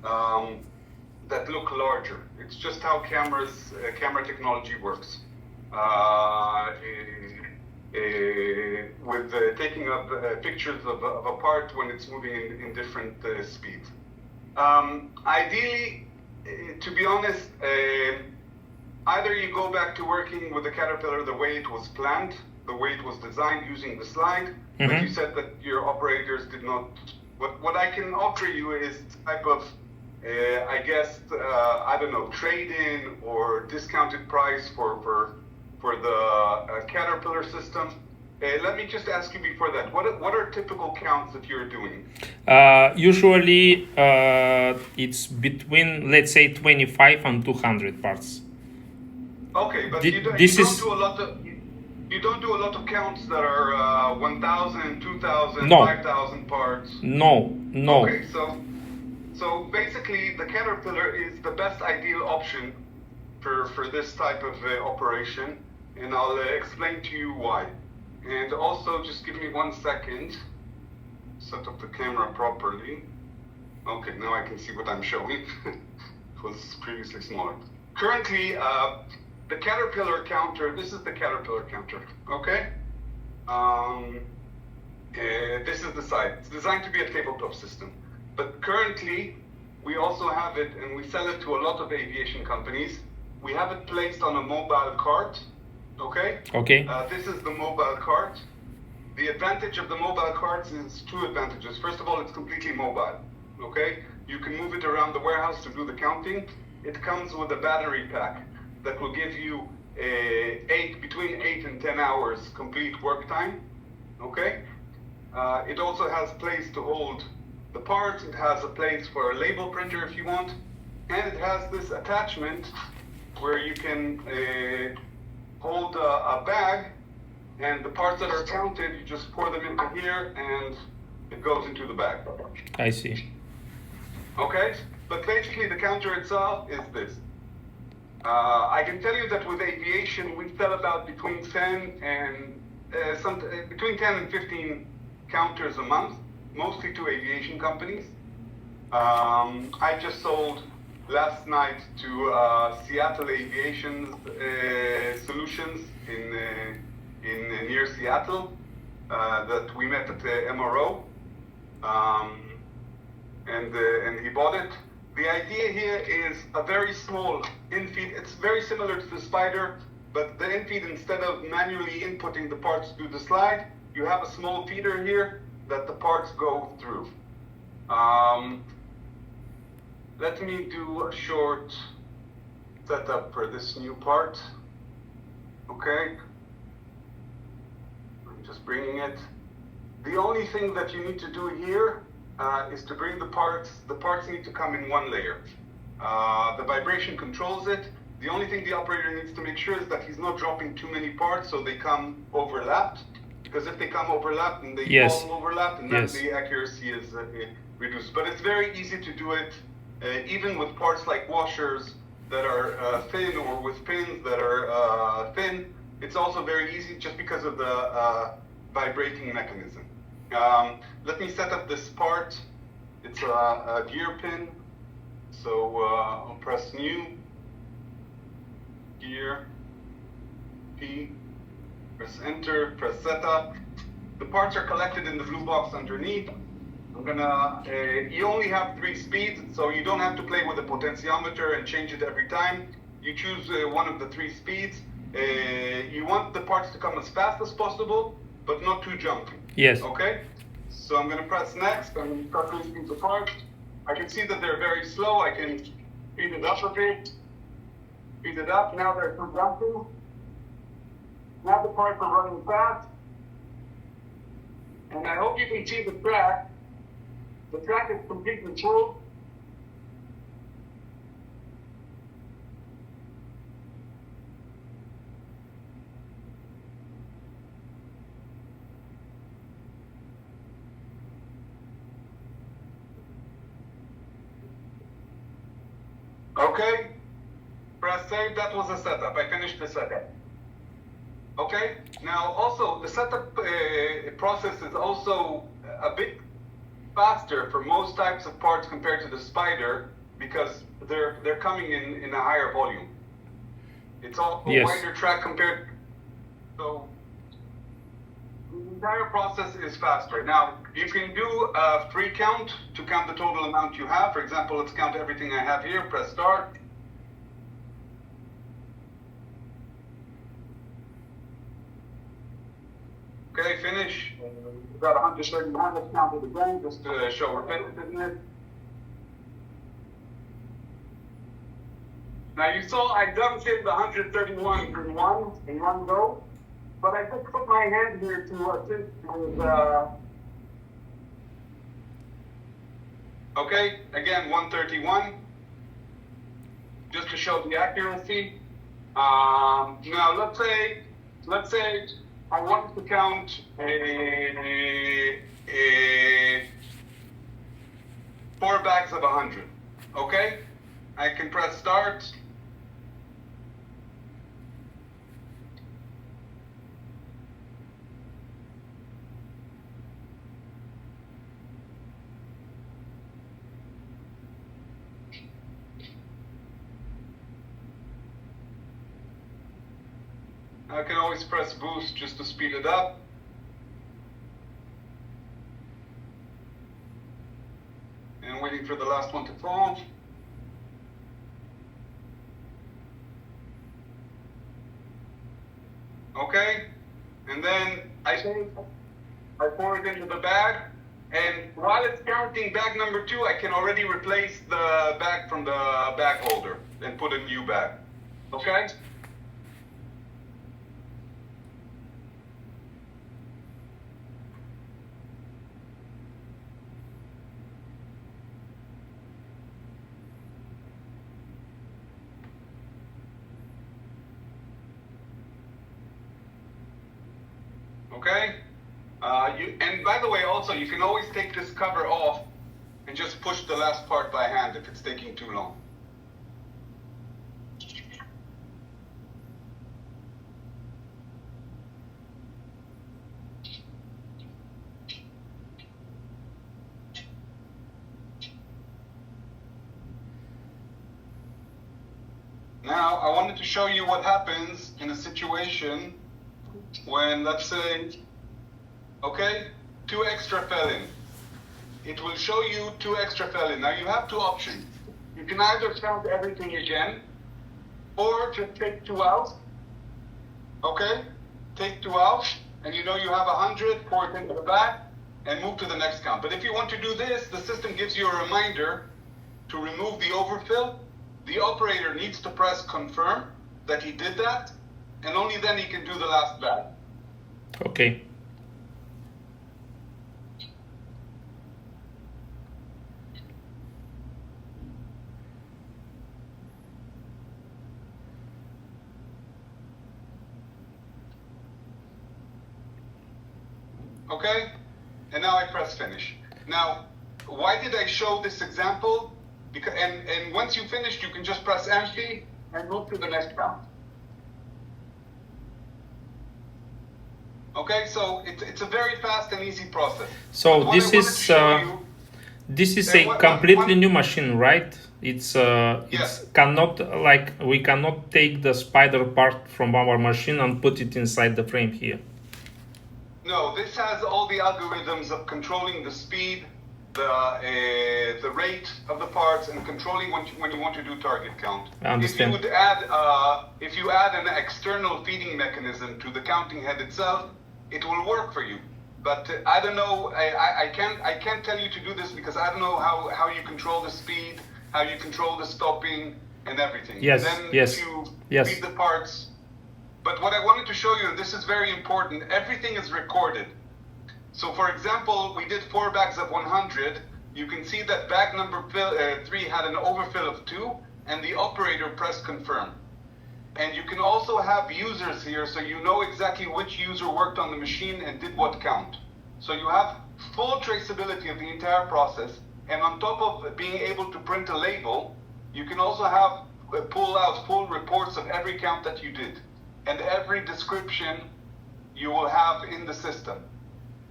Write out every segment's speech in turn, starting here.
um, that look larger. It's just how camera technology works. With taking up pictures of a part when it's moving in different speeds. Ideally, to be honest, either you go back to working with the Caterpillar the way it was planned, the way it was designed using the slide, but you said that your operators did not. What I can offer you is type of, I guess, I don't know, trade-in or discounted price for the Caterpillar system. Let me just ask you before that, what are typical counts that you're doing? Usually, it's between, let's say, 25 and 200 parts. Okay, but you don't do a lot of counts that are 1,000, 2,000, No. 5,000 parts. No. Okay, so basically the Caterpillar is the best ideal option for this type of operation, and I'll explain to you why. And also, just give me 1 second. Set up the camera properly. Okay, now I can see what I'm showing. It was previously smaller. Currently, the Caterpillar counter, this is the Caterpillar counter, okay? This is the side. It's designed to be a tabletop system. But currently, we also have it, and we sell it to a lot of aviation companies. We have it placed on a mobile cart, okay? Okay. This is the mobile cart. The advantage of the mobile carts is 2 advantages. First of all, it's completely mobile, okay? You can move it around the warehouse to do the counting. It comes with a battery pack that will give you between 8 and 10 hours complete work time, okay? It also has place to hold the parts. It has a place for a label printer if you want. And it has this attachment where you can hold a bag, and the parts that are counted, you just pour them into here and it goes into the bag. I see. Okay, but basically the counter itself is this. I can tell you that with aviation, we sell about between 10 and 15 counters a month, mostly to aviation companies. I just sold last night to Seattle Aviation Solutions in near Seattle that we met at the MRO, and he bought it. The idea here is a very small in-feed. It's very similar to the Spider, but the in-feed, instead of manually inputting the parts through the slide, you have a small feeder here that the parts go through. Let me do a short setup for this new part. Okay. I'm just bringing it. The only thing that you need to do here is to bring the parts. The parts need to come in 1 layer. The vibration controls it. The only thing the operator needs to make sure is that he's not dropping too many parts so they come overlapped. Because if they come overlapped and they fall overlapped, and then the accuracy is reduced. But it's very easy to do it, even with parts like washers that are thin, or with pins that are thin. It's also very easy just because of the vibrating mechanism. Let me set up this part. It's a gear pin. So I'll press new, gear, P, press enter, press setup. The parts are collected in the blue box underneath. I'm gonna, you only have 3 speeds, so you don't have to play with the potentiometer and change it every time. You choose one of the 3 speeds. You want the parts to come as fast as possible, but not too jumpy. Yes. Okay? So I'm gonna press next. I'm gonna start listing the parts. I can see that they're very slow. I can speed it up a bit. Speed it up. Now they're too jumpy. Now the parts are running fast. And I hope you can see the track. The track is completely full. Okay, press save. That was the setup. I finished the setup. Okay, now also the setup process is also a bit faster for most types of parts compared to the Spider because they're coming in a higher volume. It's also a Yes. wider track compared. So the entire process is faster. Now you can do a free count to count the total amount you have. For example, let's count everything I have here. Press start. Okay, finish. We've got 131. Let's count it again just to show repetitiveness. Now you saw I dumped in the 131 in one go, but I just put my hand here to assist with. Okay, again 131, just to show the accuracy. Now let's say I want to count a 4 bags of 100. Okay, I can press start. I can always press boost just to speed it up. And waiting for the last one to fall. Okay, and then I pour it into the bag, and while it's counting bag number 2, I can already replace the bag from the bag holder and put a new bag. Okay? Okay? And by the way, also, you can always take this cover off and just push the last part by hand if it's taking too long. Now, I wanted to show you what happens in a situation when, let's say, okay, 2 extra fell in. It will show you 2 extra fell in. Now you have 2 options. You can either count everything again, or just take 2 out. Okay? Take 2 out, and you know you have 100, pour it into the back, and move to the next count. But if you want to do this, the system gives you a reminder to remove the overfill. The operator needs to press confirm that he did that, and only then he can do the last bag. Okay. Okay, and now I press finish. Now, why did I show this example? Because, and once you finished, you can just press empty and move to the next count. Okay, so it's a very fast and easy process. So What this I wanted is to show you- this is Uh, a one- completely one- new machine, right? It's Yes. cannot, like, we cannot take the Spider part from our machine and put it inside the frame here. No, this has all the algorithms of controlling the speed, the rate of the parts, and controlling when you want to do target count. I understand. If you add an external feeding mechanism to the counting head itself, it will work for you. But I don't know. I can't tell you to do this because I don't know how you control the speed, how you control the stopping, and everything. Yes, Then yes, if you yes. feed the parts. But what I wanted to show you, and this is very important, everything is recorded. So for example, we did 4 bags of 100. You can see that bag number 3 had an overfill of 2, and the operator pressed confirm. And you can also have users here, so you know exactly which user worked on the machine and did what count. So you have full traceability of the entire process. And on top of being able to print a label, you can also have pull out full reports of every count that you did and every description you will have in the system.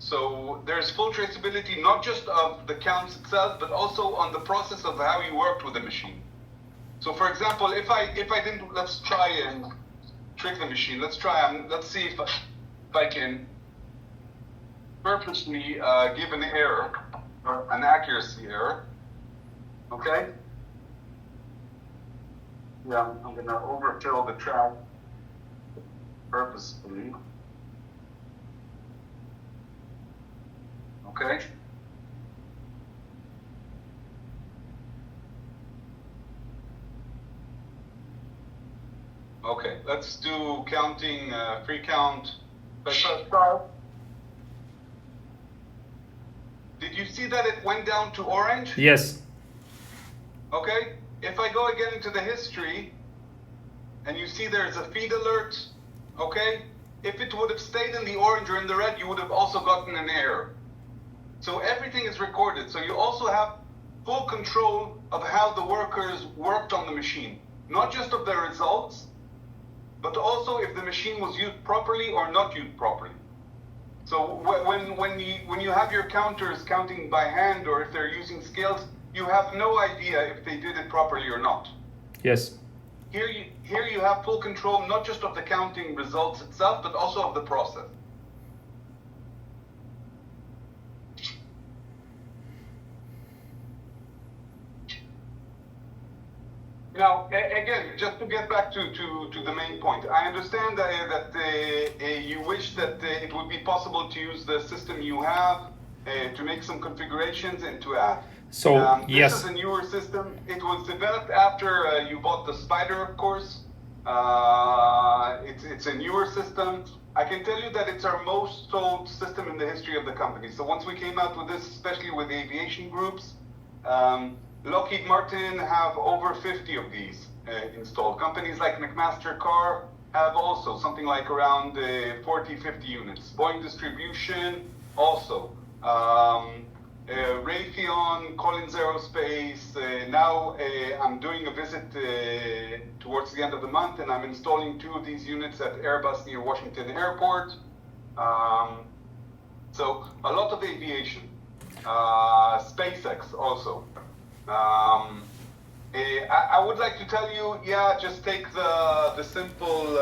So there's full traceability, not just of the counts itself, but also on the process of how you worked with the machine. So for example, if I didn't, let's try and trick the machine. Let's see if I can purposely give an error, or an accuracy error. Okay? Yeah, I'm gonna overfill the track purposefully. Okay? Okay, let's do counting, free count. Let's start. Did you see that it went down to orange? Yes. Okay, if I go again into the history, and you see there's a feed alert, okay? If it would have stayed in the orange or in the red, you would have also gotten an error. So everything is recorded. So you also have full control of how the workers worked on the machine. Not just of their results, but also if the machine was used properly or not used properly. So when you have your counters counting by hand, or if they're using scales, you have no idea if they did it properly or not. Yes. Here you have full control, not just of the counting results itself, but also of the process. Now, again, just to get back to the main point, I understand that you wish that it would be possible to use the system you have to make some configurations and to add. So, yes. This is a newer system. It was developed after you bought the Spider, of course. It's a newer system. I can tell you that it's our most sold system in the history of the company. So once we came out with this, especially with the aviation groups, Lockheed Martin have over 50 of these installed. Companies like McMaster Carr have also something like around 40, 50 units. Boeing Distribution also. Raytheon, Collins Aerospace. Now I'm doing a visit towards the end of the month, and I'm installing 2 of these units at Airbus near Washington Airport. So a lot of aviation. SpaceX also. I would like to tell you, yeah, just take the simple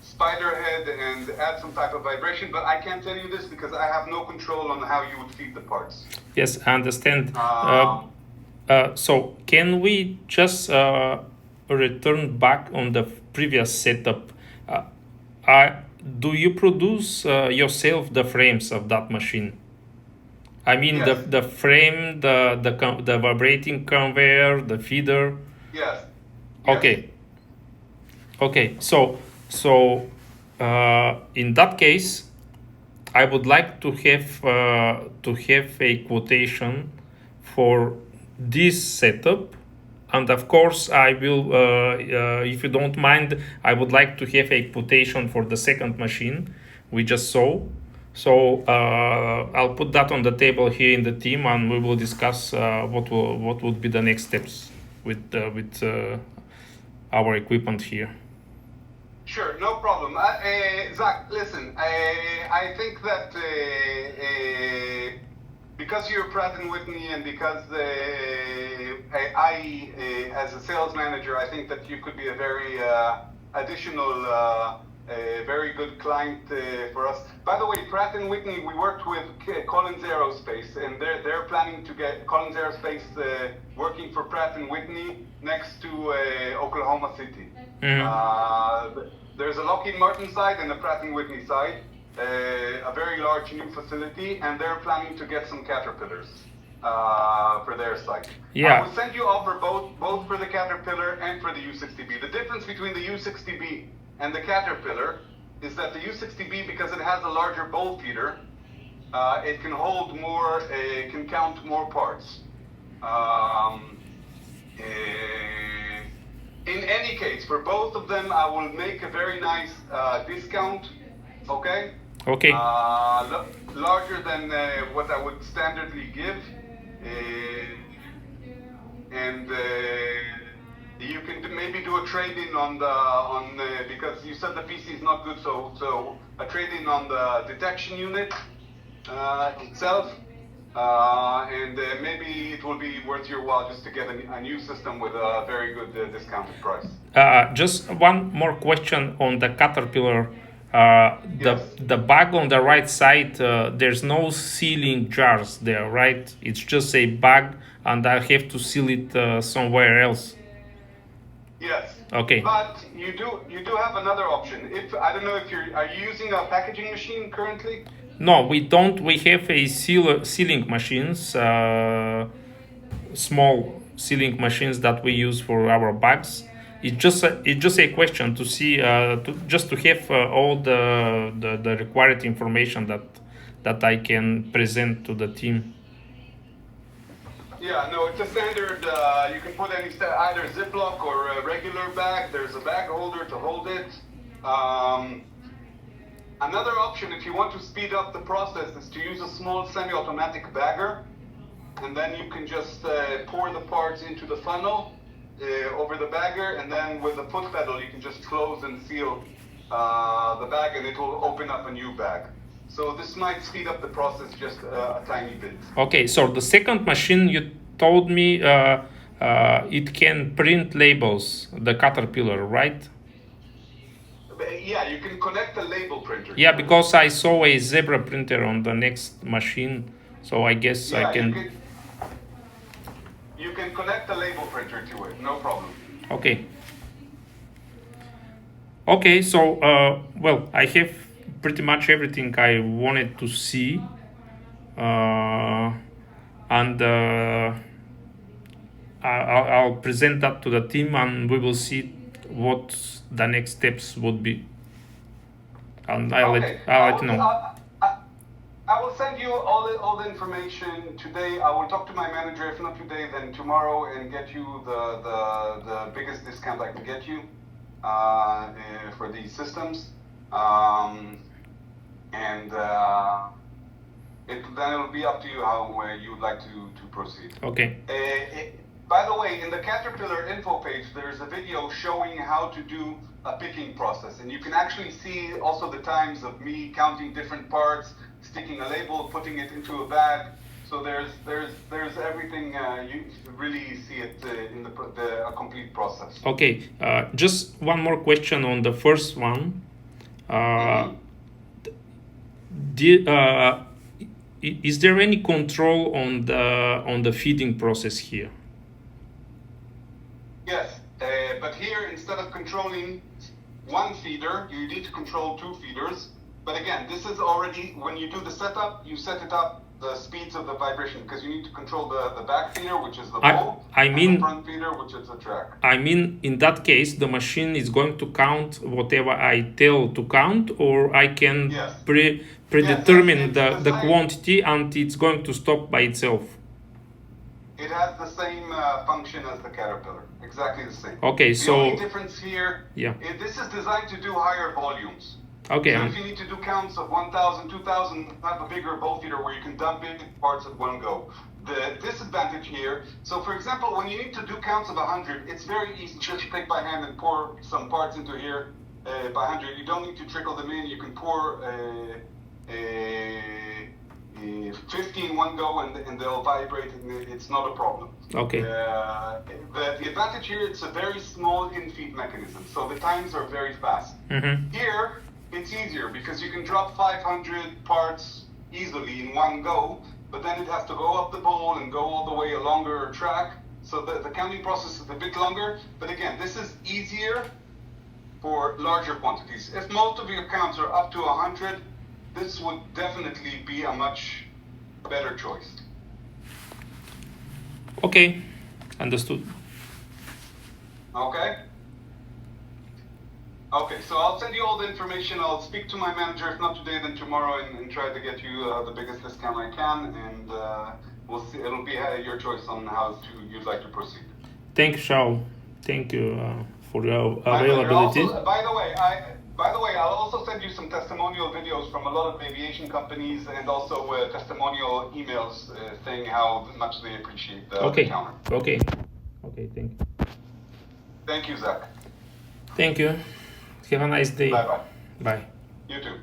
spider head and add some type of vibration, but I can't tell you this because I have no control on how you would feed the parts. Yes, I understand. So can we just return back on the previous setup? Do you produce yourself the frames of that machine? I mean, yes. the frame, the vibrating conveyor, the feeder. Yes. Okay. Okay. So in that case, I would like to have a quotation for this setup, and of course, I will. If you don't mind, I would like to have a quotation for the second machine we just saw. So I'll put that on the table here in the team, and we will discuss what would be the next steps with our equipment here. Sure, no problem. Zach, listen, I think that because you're Pratt & Whitney and because I, as a sales manager, I think that you could be a very additional, very good client for us. By the way, Pratt & Whitney, we worked with Collins Aerospace, and they're planning to get Collins Aerospace working for Pratt & Whitney next to Oklahoma City. Mm-hmm. There's a Lockheed Martin side and a Pratt & Whitney side, a very large new facility, and they're planning to get some Caterpillars for their site. Yeah. I will send you over both for the Caterpillar and for the U60B. The difference between the U60B and the Caterpillar is that the U60B, because it has a larger bowl feeder, it can hold more, it can count more parts. In any case, for both of them, I will make a very nice discount, okay? Okay. Larger than what I would standardly give. And you can maybe do a trade-in because you said the PC is not good, so a trade-in on the detection unit itself, and maybe it will be worth your while just to get a new system with a very good discounted price. Just one more question on the Caterpillar. Yes. The bag on the right side, there's no sealing jars there, right? It's just a bag, and I have to seal it somewhere else. Yes. Okay. But you do have another option. If I don't know if are you using a packaging machine currently? No, we don't. We have a sealing machines, small sealing machines that we use for our bags. It's just a question to see, to have all the required information that I can present to the team. Yeah, no, it's a standard. You can put either Ziploc or a regular bag. There's a bag holder to hold it. Another option, if you want to speed up the process, is to use a small semi-automatic bagger, and then you can just pour the parts into the funnel over the bagger, and then with the foot pedal you can just close and seal the bag, and it will open up a new bag. So this might speed up the process just a tiny bit. Okay, so the second machine you told me it can print labels, the Caterpillar, right? Yeah, you can connect a label printer. Yeah, because I saw a Zebra printer on the next machine, so I guess I can. You can connect a label printer to it, no problem. Okay. Okay, so well, I have pretty much everything I wanted to see, and I'll present that to the team, and we will see what the next steps would be. And I'll let you know. I will send you all the information today. I will talk to my manager, if not today, then tomorrow, and get you the biggest discount I can get you for these systems. Then it'll be up to you how you would like to proceed. Okay. By the way, in the Caterpillar info page, there's a video showing how to do a picking process, and you can actually see also the times of me counting different parts, sticking a label, putting it into a bag. So there's everything. You really see it in a complete process. Okay. Just one more question on the first one. Is there any control on the feeding process here? Yes, but here instead of controlling one feeder, you need to control two feeders. But again, this is already, when you do the setup, you set it up the speeds of the vibration, because you need to control the back feeder, which is the bowl, and the front feeder, which is the track. I mean, in that case, the machine is going to count whatever I tell to count, or I can predetermine the quantity, and it's going to stop by itself. It has the same function as the Caterpillar, exactly the same. Okay, the only difference here, this is designed to do higher volumes. Okay. So if you need to do counts of 1,000, 2,000, have a bigger bowl feeder where you can dump in parts at one go. The disadvantage here, so for example, when you need to do counts of 100, it's very easy to just take by hand and pour some parts into here by 100. You don't need to trickle them in. You can pour 50 in one go, and they'll vibrate, and it's not a problem. Okay. The advantage here, it's a very small in-feed mechanism, so the times are very fast. Mm-hmm. Here, it's easier because you can drop 500 parts easily in one go, but then it has to go up the bowl and go all the way a longer track. So the counting process is a bit longer, but again, this is easier for larger quantities. If most of your counts are up to 100, this would definitely be a much better choice. Okay, understood. Okay. Okay, so I'll send you all the information. I'll speak to my manager, if not today, then tomorrow, and try to get you the biggest discount I can, and we'll see. It'll be your choice on how you'd like to proceed. Thank you, Shaul. Thank you for your availability. Also, by the way, I'll also send you some testimonial videos from a lot of aviation companies, and also testimonial emails saying how much they appreciate the counter. Okay, thank you. Thank you, Zach. Thank you. Have a nice day. Bye bye. Bye. You too.